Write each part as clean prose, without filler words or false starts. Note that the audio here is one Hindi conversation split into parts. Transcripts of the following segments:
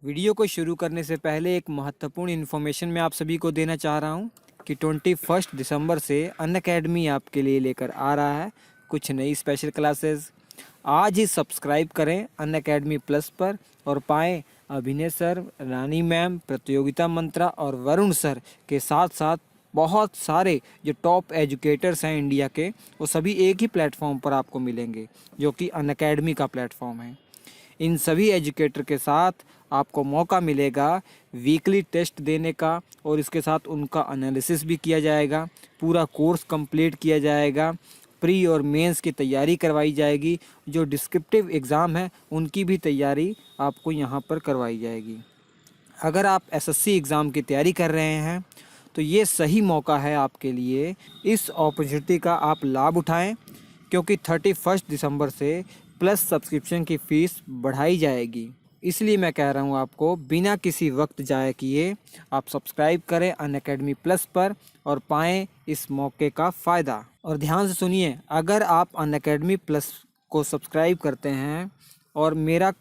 वीडियो को शुरू करने से पहले एक महत्वपूर्ण इन्फॉर्मेशन मैं आप सभी को देना चाह रहा हूं कि 21 दिसंबर से अनअकैडमी आपके लिए लेकर आ रहा है कुछ नई स्पेशल क्लासेस। आज ही सब्सक्राइब करें अनअकैडमी प्लस पर और पाएं अभिनय सर, रानी मैम, प्रतियोगिता मंत्रा और वरुण सर के साथ साथ बहुत सारे जो टॉप एजुकेटर्स हैं इंडिया के, वो सभी एक ही प्लेटफॉर्म पर आपको मिलेंगे जो कि अनअकैडमी का प्लेटफॉर्म है। इन सभी एजुकेटर के साथ आपको मौका मिलेगा वीकली टेस्ट देने का और इसके साथ उनका एनालिसिस भी किया जाएगा, पूरा कोर्स कंप्लीट किया जाएगा, प्री और मेंस की तैयारी करवाई जाएगी, जो डिस्क्रिप्टिव एग्ज़ाम है उनकी भी तैयारी आपको यहाँ पर करवाई जाएगी। अगर आप एसएससी एग्ज़ाम की तैयारी कर रहे हैं तो ये सही मौका है आपके लिए। इस अपॉर्चुनिटी का आप लाभ उठाएं क्योंकि 31 दिसंबर से प्लस सब्सक्रिप्शन की फ़ीस बढ़ाई जाएगी। इसलिए मैं कह रहा हूँ आपको बिना किसी वक्त ज़ाया किए आप सब्सक्राइब करें अनअकैडमी प्लस पर और पाएँ इस मौके का फ़ायदा। और ध्यान से सुनिए, अगर आप अनअकैडमी प्लस को सब्सक्राइब करते हैं और मेरा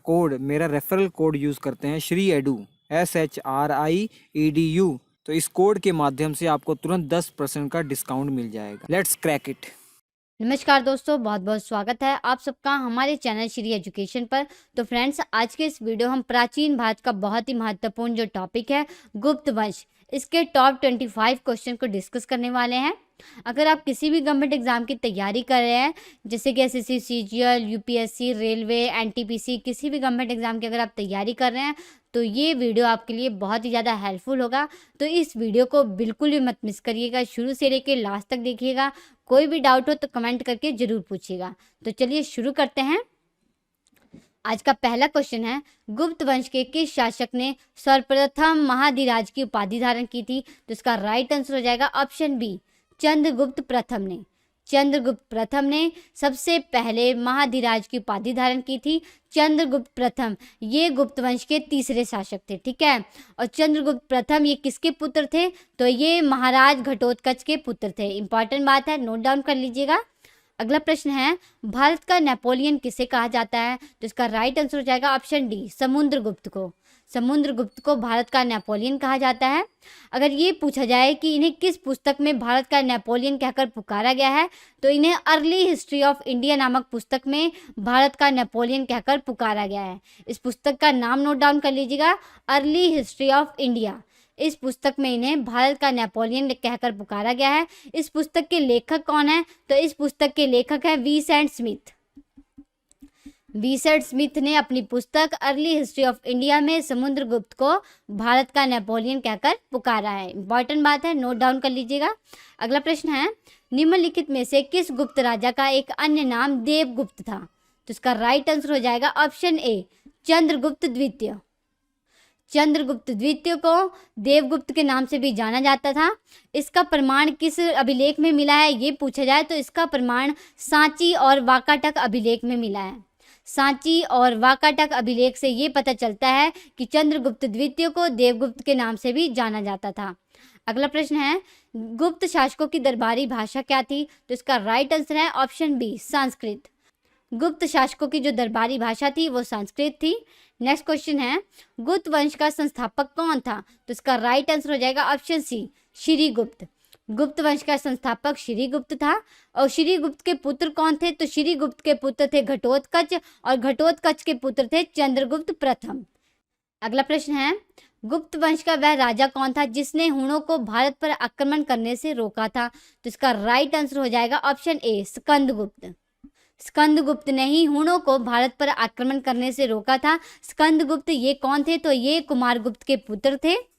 रेफरल कोड यूज़ करते हैं श्री एडू SHRIEDU, तो इस कोड के माध्यम से आपको तुरंत 10% का डिस्काउंट मिल जाएगा। Let's crack it. नमस्कार दोस्तों, बहुत बहुत स्वागत है आप सबका हमारे चैनल श्री एजुकेशन पर। तो फ्रेंड्स, आज के इस वीडियो हम प्राचीन भारत का बहुत ही महत्वपूर्ण जो टॉपिक है गुप्त वंश, इसके टॉप 25 क्वेश्चन को डिस्कस करने वाले हैं। अगर आप किसी भी गवर्नमेंट एग्जाम की तैयारी कर रहे हैं, जैसे कि SSC, CGL, UPSC, railway, NTPC, किसी भी गवर्नमेंट एग्जाम की अगर आप तैयारी कर रहे हैं तो ये वीडियो आपके लिए बहुत ही ज़्यादा हेल्पफुल होगा। तो इस वीडियो को बिल्कुल भी मत मिस करिएगा, शुरू से लेकर लास्ट तक देखिएगा। कोई भी डाउट हो तो कमेंट करके ज़रूर पूछिएगा। तो चलिए शुरू करते हैं। आज का पहला क्वेश्चन है, गुप्त वंश के किस शासक ने सर्वप्रथम महाधिराज की उपाधि धारण की थी? तो इसका राइट आंसर हो जाएगा ऑप्शन बी, चंद्रगुप्त प्रथम ने। चंद्रगुप्त प्रथम ने सबसे पहले महाधिराज की उपाधि धारण की थी। चंद्रगुप्त प्रथम ये गुप्त वंश के तीसरे शासक थे, ठीक है। और चंद्रगुप्त प्रथम ये किसके पुत्र थे? तो ये महाराज घटोत्कच के पुत्र थे। इंपॉर्टेंट बात है, नोट डाउन कर लीजिएगा। अगला प्रश्न है, भारत का नेपोलियन किसे कहा जाता है? तो इसका राइट आंसर हो जाएगा ऑप्शन डी, समुद्रगुप्त को। समुद्रगुप्त को भारत का नेपोलियन कहा जाता है। अगर ये पूछा जाए कि इन्हें किस पुस्तक में भारत का नेपोलियन कहकर पुकारा गया है, तो इन्हें अर्ली हिस्ट्री ऑफ इंडिया नामक पुस्तक में भारत का नेपोलियन कहकर पुकारा गया है। इस पुस्तक का नाम नोट डाउन कर लीजिएगा, अर्ली हिस्ट्री ऑफ इंडिया। इस पुस्तक में इन्हें भारत का नेपोलियन कहकर पुकारा गया है। इस पुस्तक के लेखक कौन है? तो इस पुस्तक के लेखक हैं विंसेंट स्मिथ। विंसेंट स्मिथ ने अपनी पुस्तक अर्ली हिस्ट्री ऑफ इंडिया में समुद्रगुप्त को भारत का नेपोलियन कहकर पुकारा है। इंपॉर्टेंट बात है, नोट डाउन कर लीजिएगा। अगला प्रश्न है, निम्नलिखित में से किस गुप्त राजा का एक अन्य नाम देवगुप्त था? तो इसका राइट आंसर हो जाएगा ऑप्शन ए, चंद्रगुप्त द्वितीय। चंद्रगुप्त द्वितीय को देवगुप्त के नाम से भी जाना जाता था। इसका प्रमाण किस अभिलेख में मिला है ये पूछा जाए तो इसका प्रमाण सांची और वाकाटक अभिलेख में मिला है। सांची और वाकाटक अभिलेख से ये पता चलता है कि चंद्रगुप्त द्वितीय को देवगुप्त के नाम से भी जाना जाता था। अगला प्रश्न है, गुप्त शासकों की दरबारी भाषा क्या थी? तो इसका राइट आंसर है ऑप्शन बी, संस्कृत। गुप्त शासकों की जो दरबारी भाषा थी वो संस्कृत थी। नेक्स्ट क्वेश्चन है, गुप्त वंश का संस्थापक कौन था? तो इसका राइट आंसर हो जाएगा ऑप्शन सी, श्रीगुप्त। गुप्त वंश का संस्थापक श्रीगुप्त था। और श्रीगुप्त के पुत्र कौन थे? तो श्रीगुप्त के पुत्र थे घटोत्कच और घटोत्कच के पुत्र थे चंद्रगुप्त प्रथम। अगला प्रश्न है, गुप्त वंश का वह राजा कौन था जिसने हुणों को भारत पर आक्रमण करने से रोका था? तो इसका राइट आंसर हो जाएगा ऑप्शन ए, स्कंदगुप्त। स्कंदगुप्त ने ही हुणों को भारत पर आक्रमण करने से रोका था। स्कंदगुप्त ये कौन थे? तो ये कुमारगुप्त के पुत्र थे।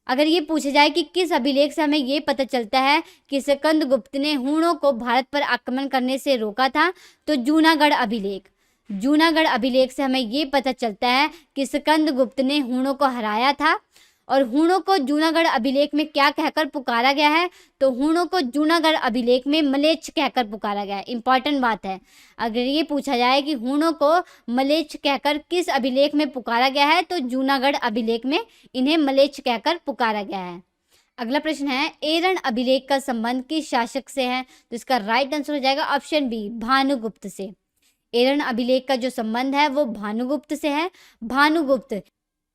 अगर ये पूछा जाए कि किस अभिलेख से हमें ये पता चलता है कि स्कंदगुप्त ने हुणों को भारत पर आक्रमण करने से रोका था, तो जूनागढ़ अभिलेख। जूनागढ़ अभिलेख से हमें ये पता चलता है कि स्कंदगुप्त ने हुणों को हराया था। और हुणों को जूनागढ़ अभिलेख में क्या कहकर पुकारा गया है? तो हुणों को जूनागढ़ अभिलेख में मलेच्छ कहकर पुकारा गया है। इंपॉर्टेंट बात है, अगर ये पूछा जाए कि हुणों को मलेच्छ कहकर किस अभिलेख में पुकारा गया है, तो जूनागढ़ अभिलेख में इन्हें मलेच्छ कहकर पुकारा गया है। अगला प्रश्न है, एरन अभिलेख का संबंध किस शासक से है? तो इसका राइट आंसर हो जाएगा ऑप्शन बी, भानुगुप्त से। एरन अभिलेख का जो संबंध है वो भानुगुप्त से है। भानुगुप्त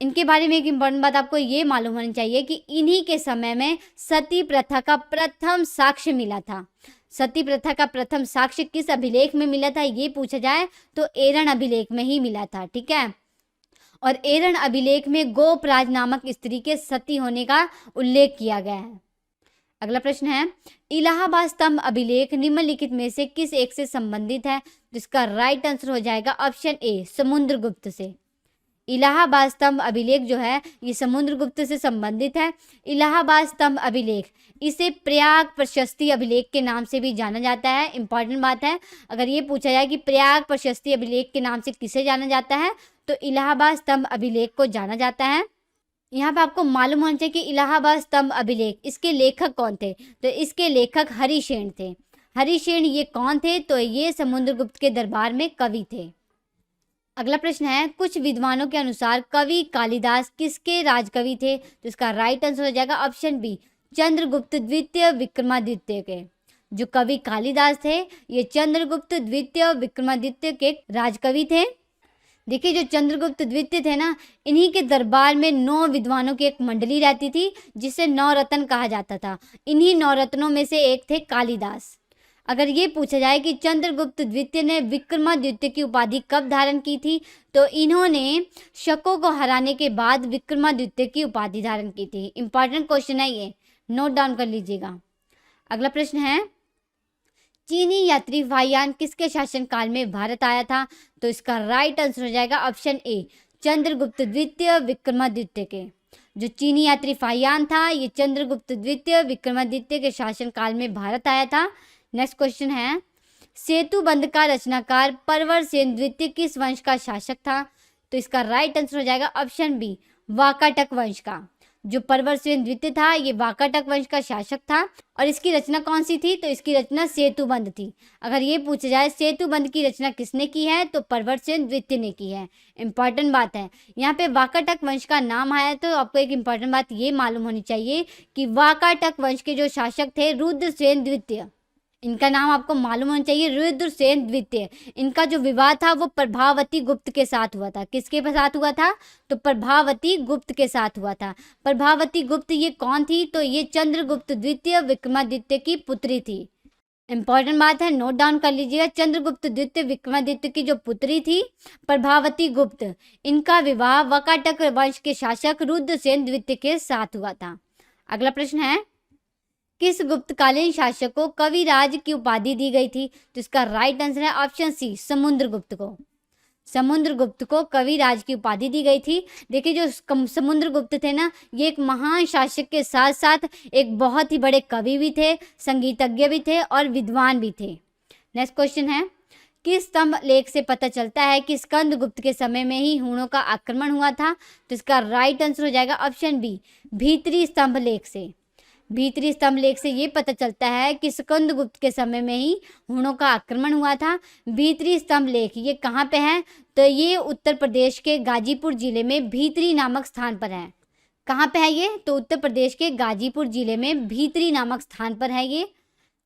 इनके बारे में एक इम्पॉर्टेंट बात आपको ये मालूम होनी चाहिए कि इन्हीं के समय में सती प्रथा का प्रथम साक्ष्य मिला था। सती प्रथा का प्रथम साक्ष्य किस अभिलेख में मिला था ये पूछा जाए तो एरन अभिलेख में ही मिला था, ठीक है। और एरन अभिलेख में गोपराज नामक स्त्री के सती होने का उल्लेख किया गया है। अगला प्रश्न है, इलाहाबाद स्तंभ अभिलेख निम्नलिखित में से किस एक से संबंधित है? तो इसका राइट आंसर हो जाएगा ऑप्शन ए, समुद्रगुप्त से। इलाहाबाद स्तंभ अभिलेख जो है ये समुद्रगुप्त से संबंधित है। इलाहाबाद स्तंभ अभिलेख इसे प्रयाग प्रशस्ति अभिलेख के नाम से भी जाना जाता है। इंपॉर्टेंट बात है, अगर ये पूछा जाए कि प्रयाग प्रशस्ति अभिलेख के नाम से किसे जाना जाता है तो इलाहाबाद स्तंभ अभिलेख को जाना जाता है। यहाँ पे आपको मालूम होना चाहिए कि इलाहाबाद स्तंभ अभिलेख इसके लेखक कौन थे? तो इसके लेखक हरिसेन थे। हरिसेन ये कौन थे? तो ये समुद्रगुप्त के दरबार में कवि थे। अगला प्रश्न है, कुछ विद्वानों के अनुसार कवि कालिदास किसके राजकवि थे? तो इसका राइट आंसर हो जाएगा ऑप्शन बी, चंद्रगुप्त द्वितीय विक्रमादित्य के। जो कवि कालिदास थे ये चंद्रगुप्त द्वितीय विक्रमादित्य के राजकवि थे। देखिए जो चंद्रगुप्त द्वितीय थे ना, इन्हीं के दरबार में 9 विद्वानों की एक मंडली रहती थी जिसे 9 रत्न कहा जाता था। इन्हीं 9 रत्नों में से एक थे कालिदास। अगर ये पूछा जाए कि चंद्रगुप्त द्वितीय ने विक्रमादित्य की उपाधि कब धारण की थी तो इन्होंने शकों को हराने के बाद विक्रमादित्य की उपाधि धारण की थी। इंपॉर्टेंट क्वेश्चन है ये, नोट डाउन कर लीजिएगा। अगला प्रश्न है, चीनी यात्री वायुयान किसके शासनकाल में भारत आया था? तो इसका राइट आंसर हो जाएगा ऑप्शन ए, चंद्रगुप्त द्वितीय विक्रमादित्य के। जो चीनी यात्री वायुयान था ये चंद्रगुप्त द्वितीय विक्रमादित्य के शासनकाल में भारत आया था। नेक्स्ट क्वेश्चन है, सेतु बंध का रचनाकार परवरसेन द्वितीय किस वंश का शासक था? तो इसका राइट आंसर हो जाएगा ऑप्शन बी, वाकाटक वंश का। जो परवरसेन द्वितीय था ये वाकाटक वंश का शासक था। और इसकी रचना कौन सी थी? तो इसकी रचना सेतु बंध थी। अगर ये पूछा जाए सेतु बंध की रचना किसने की है तो परवरसेन द्वितीय ने की है। इंपॉर्टेंट बात है, यहाँ पे वाकाटक वंश का नाम आया तो आपको एक इंपॉर्टेंट बात ये मालूम होनी चाहिए कि वाकाटक वंश के जो शासक थे रुद्रसेन द्वितीय, इनका नाम आपको मालूम होना चाहिए, रुद्रसेन द्वितीय। इनका जो विवाह था वो प्रभावती गुप्त के साथ हुआ था। किसके साथ हुआ था? तो प्रभावती गुप्त के साथ हुआ था। प्रभावती गुप्त ये कौन थी? तो ये चंद्रगुप्त द्वितीय विक्रमादित्य की पुत्री थी। इंपॉर्टेंट बात है, नोट डाउन कर लीजिएगा। चंद्रगुप्त द्वितीय विक्रमादित्य की जो पुत्री थी प्रभावती गुप्त, इनका विवाह वाकाटक वंश के शासक रुद्रसेन द्वितीय के साथ हुआ था। अगला प्रश्न है, किस गुप्तकालीन शासक को कविराज की उपाधि दी गई थी? तो इसका राइट आंसर है ऑप्शन सी, समुद्रगुप्त को। समुद्रगुप्त को कविराज की उपाधि दी गई थी। देखिए जो समुद्रगुप्त थे ना, ये एक महान शासक के साथ साथ एक बहुत ही बड़े कवि भी थे, संगीतज्ञ भी थे और विद्वान भी थे। नेक्स्ट क्वेश्चन है, किस स्तंभ लेख से पता चलता है कि स्कंदगुप्त के समय में ही हूणों का आक्रमण हुआ था? तो इसका राइट आंसर हो जाएगा ऑप्शन बी, भीतरी स्तंभ लेख से। भीतरी स्तंभ लेख से ये पता चलता है कि स्कंदगुप्त के समय में ही हूणों का आक्रमण हुआ था। भीतरी स्तंभ लेख ये कहाँ पे है? तो ये उत्तर प्रदेश के गाजीपुर जिले में भीतरी नामक स्थान पर है। कहाँ पे है ये? तो उत्तर प्रदेश के गाजीपुर जिले में भीतरी नामक स्थान पर है ये।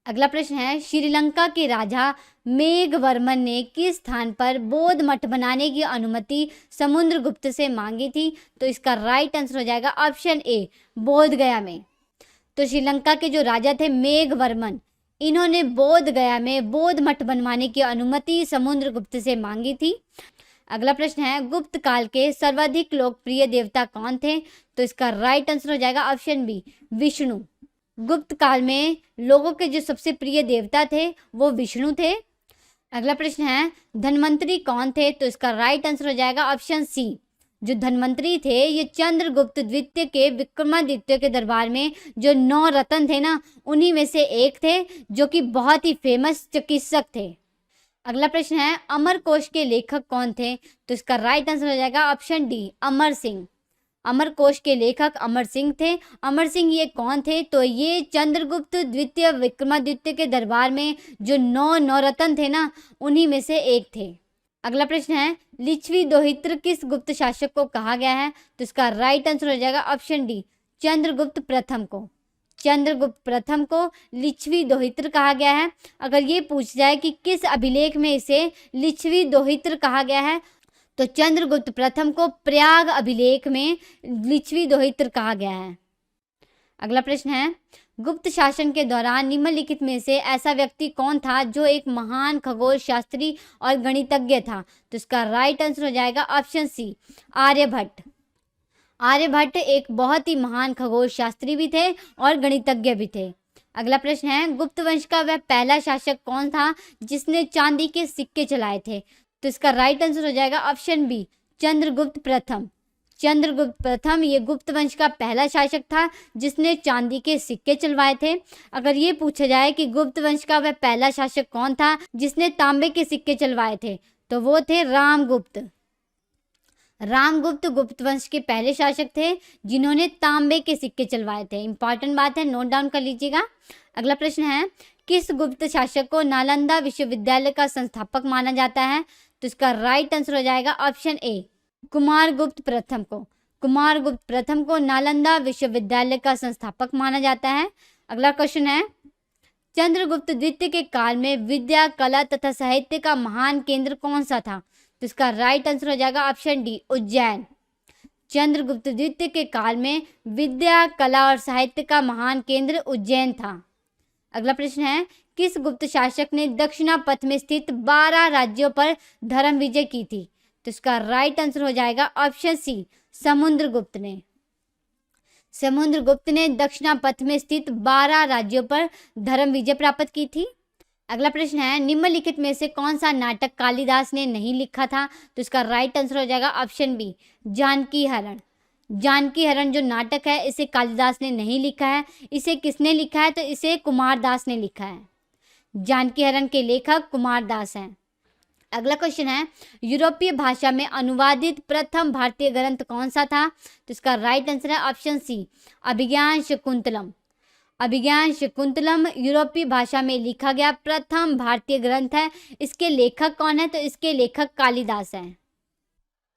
अगला प्रश्न है, श्रीलंका के राजा मेघवर्मन ने किस स्थान पर बौद्ध मठ बनाने की अनुमति समुद्रगुप्त से मांगी थी? तो इसका राइट आंसर हो जाएगा ऑप्शन ए, बोध गया में। तो श्रीलंका के जो राजा थे मेघवर्मन, इन्होंने बोध गया में बौद्ध मठ बनवाने की अनुमति समुद्रगुप्त से मांगी थी। अगला प्रश्न है, गुप्त काल के सर्वाधिक लोकप्रिय देवता कौन थे? तो इसका राइट आंसर हो जाएगा ऑप्शन बी, विष्णु। गुप्त काल में लोगों के जो सबसे प्रिय देवता थे वो विष्णु थे। अगला प्रश्न है, धन्वंतरी कौन थे? तो इसका राइट आंसर हो जाएगा ऑप्शन सी, जो धन्वंतरी थे ये चंद्रगुप्त द्वितीय के विक्रमादित्य के दरबार में जो 9 रत्न थे ना, उन्हीं में से एक थे, जो कि बहुत ही फेमस चिकित्सक थे। अगला प्रश्न है, अमरकोश के लेखक कौन थे? तो इसका राइट आंसर हो जाएगा ऑप्शन डी, अमर सिंह। अमरकोश के लेखक अमर सिंह थे। अमर सिंह ये कौन थे? तो ये चंद्रगुप्त द्वितीय विक्रमादित्य के दरबार में जो 9 रत्न थे ना, उन्हीं में से एक थे। अगला प्रश्न है, लिच्छवी दोहित्र किस गुप्त शासक को कहा गया है? तो इसका राइट आंसर हो जाएगा ऑप्शन डी, चंद्रगुप्त प्रथम को। चंद्रगुप्त प्रथम को लिच्छवी दोहित्र कहा गया है। अगर ये पूछ जाए कि किस अभिलेख में इसे लिच्छवी दोहित्र कहा गया है तो चंद्रगुप्त प्रथम को प्रयाग अभिलेख में लिच्छवी दोहित्र कहा गया है। अगला प्रश्न है, गुप्त शासन के दौरान निम्नलिखित में से ऐसा व्यक्ति कौन था जो एक महान खगोल शास्त्री और गणितज्ञ था? तो इसका राइट आंसर हो जाएगा ऑप्शन सी, आर्यभट्ट। आर्यभट्ट एक बहुत ही महान खगोल शास्त्री भी थे और गणितज्ञ भी थे। अगला प्रश्न है, गुप्त वंश का वह पहला शासक कौन था जिसने चांदी के सिक्के चलाए थे? तो इसका राइट आंसर हो जाएगा ऑप्शन बी, चंद्रगुप्त प्रथम। चंद्रगुप्त प्रथम ये गुप्त वंश का पहला शासक था जिसने चांदी के सिक्के चलवाए थे। अगर ये पूछा जाए कि गुप्त वंश का वह पहला शासक कौन था जिसने तांबे के सिक्के चलवाए थे, तो वो थे रामगुप्त। रामगुप्त गुप्त वंश के पहले शासक थे जिन्होंने तांबे के सिक्के चलवाए थे। इंपॉर्टेंट बात है, नोट डाउन कर लीजिएगा। अगला प्रश्न है, किस गुप्त शासक को नालंदा विश्वविद्यालय का संस्थापक माना जाता है? तो इसका राइट आंसर हो जाएगा ऑप्शन ए, कुमारगुप्त प्रथम को। कुमारगुप्त प्रथम को नालंदा विश्वविद्यालय का संस्थापक माना जाता है। अगला क्वेश्चन है, चंद्रगुप्त द्वितीय के काल में विद्या, कला तथा साहित्य का महान केंद्र कौन सा था? तो इसका राइट आंसर हो जाएगा ऑप्शन डी, उज्जैन। चंद्रगुप्त द्वितीय के काल में विद्या, कला और साहित्य का महान केंद्र उज्जैन था। अगला प्रश्न है, किस गुप्त शासक ने दक्षिणापथ में स्थित 12 राज्यों पर धर्म विजय की थी? तो इसका राइट आंसर हो जाएगा ऑप्शन सी, समुद्रगुप्त ने। समुद्रगुप्त ने दक्षिणापथ में स्थित 12 राज्यों पर धर्म विजय प्राप्त की थी। अगला प्रश्न है, निम्नलिखित में से कौन सा नाटक कालिदास ने नहीं लिखा था? तो इसका राइट आंसर हो जाएगा ऑप्शन बी, जानकी हरण। जानकी हरण जो नाटक है इसे कालिदास ने नहीं लिखा है। इसे किसने लिखा है? तो इसे कुमारदास ने लिखा है। जानकी हरण के लेखक कुमारदास हैं। अगला क्वेश्चन है, यूरोपीय भाषा में अनुवादित प्रथम भारतीय ग्रंथ कौन सा था? तो इसका राइट आंसर है ऑप्शन सी, अभिज्ञान शकुंतलम। अभिज्ञान शकुंतलम यूरोपीय भाषा में लिखा गया प्रथम भारतीय ग्रंथ है। इसके लेखक कौन है? तो इसके लेखक कालिदास हैं।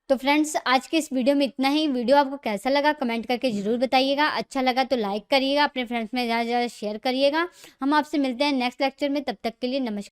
तो फ्रेंड्स, आज के इस वीडियो में इतना ही। वीडियो आपको कैसा लगा कमेंट करके ज़रूर बताइएगा। अच्छा लगा तो लाइक करिएगा, अपने फ्रेंड्स में ज़्यादा से ज़्यादा शेयर करिएगा। हम आपसे मिलते हैं नेक्स्ट लेक्चर में, तब तक के लिए नमस्कार।